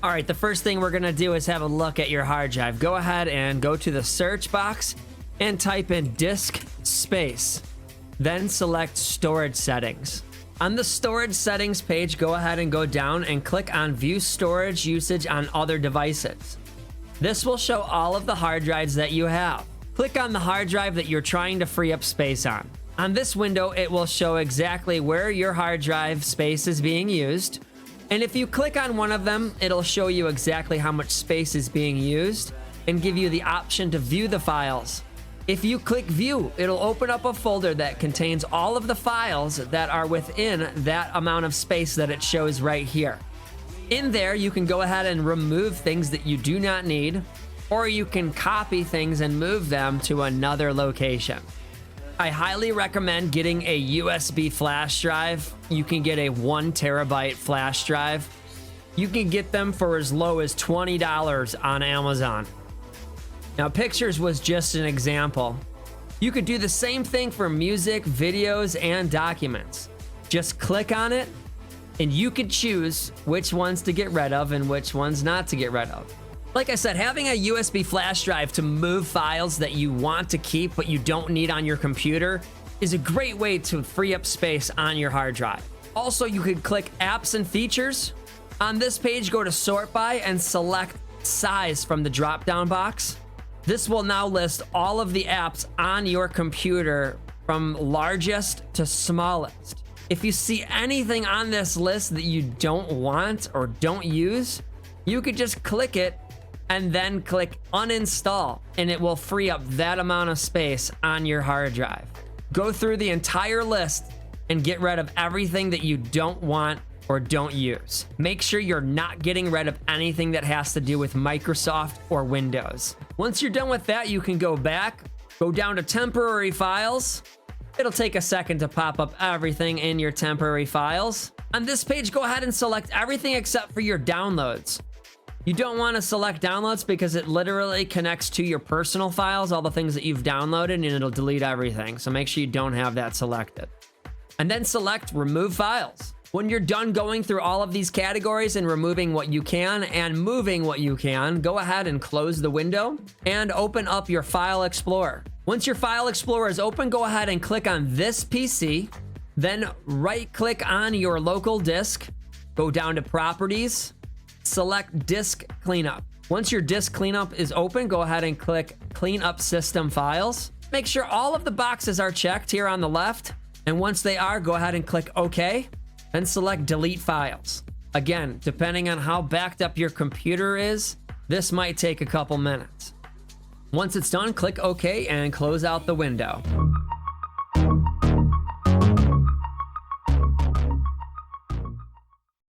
All right, the first thing we're gonna do is have a look at your hard drive. Go ahead and go to the search box and type in disk space. Then select storage settings. On the storage settings page, go ahead and go down and click on view storage usage on other devices. This will show all of the hard drives that you have. Click on the hard drive that you're trying to free up space on. On this window, it will show exactly where your hard drive space is being used. And if you click on one of them, it'll show you exactly how much space is being used and give you the option to view the files. If you click view, it'll open up a folder that contains all of the files that are within that amount of space that it shows right here. In there, you can go ahead and remove things that you do not need, or you can copy things and move them to another location. I highly recommend getting a USB flash drive. You can get a 1 terabyte flash drive. You can get them for as low as $20 on Amazon. Now, pictures was just an example. You could do the same thing for music, videos, and documents. Just click on it, and you could choose which ones to get rid of and which ones not to get rid of. Like I said, having a USB flash drive to move files that you want to keep but you don't need on your computer is a great way to free up space on your hard drive. Also, you could click apps and features. On this page, go to sort by and select size from the drop-down box. This will now list all of the apps on your computer from largest to smallest. If you see anything on this list that you don't want or don't use, you could just click it and then click uninstall, and it will free up that amount of space on your hard drive. Go through the entire list and get rid of everything that you don't want or don't use. Make sure you're not getting rid of anything that has to do with Microsoft or Windows. Once you're done with that, you can go back, go down to temporary files. It'll take a second to pop up everything in your temporary files. On this page, go ahead and select everything except for your downloads. You don't want to select downloads because it literally connects to your personal files, all the things that you've downloaded, and it'll delete everything. So make sure you don't have that selected. And then select remove files. When you're done going through all of these categories and removing what you can and moving what you can, go ahead and close the window and open up your File Explorer. Once your File Explorer is open, go ahead and click on this PC, then right-click on your local disk, go down to Properties, select Disk Cleanup. Once your Disk Cleanup is open, go ahead and click Clean Up System Files. Make sure all of the boxes are checked here on the left, and once they are, go ahead and click OK. Then select Delete Files. Again, depending on how backed up your computer is, this might take a couple minutes. Once it's done, click OK and close out the window.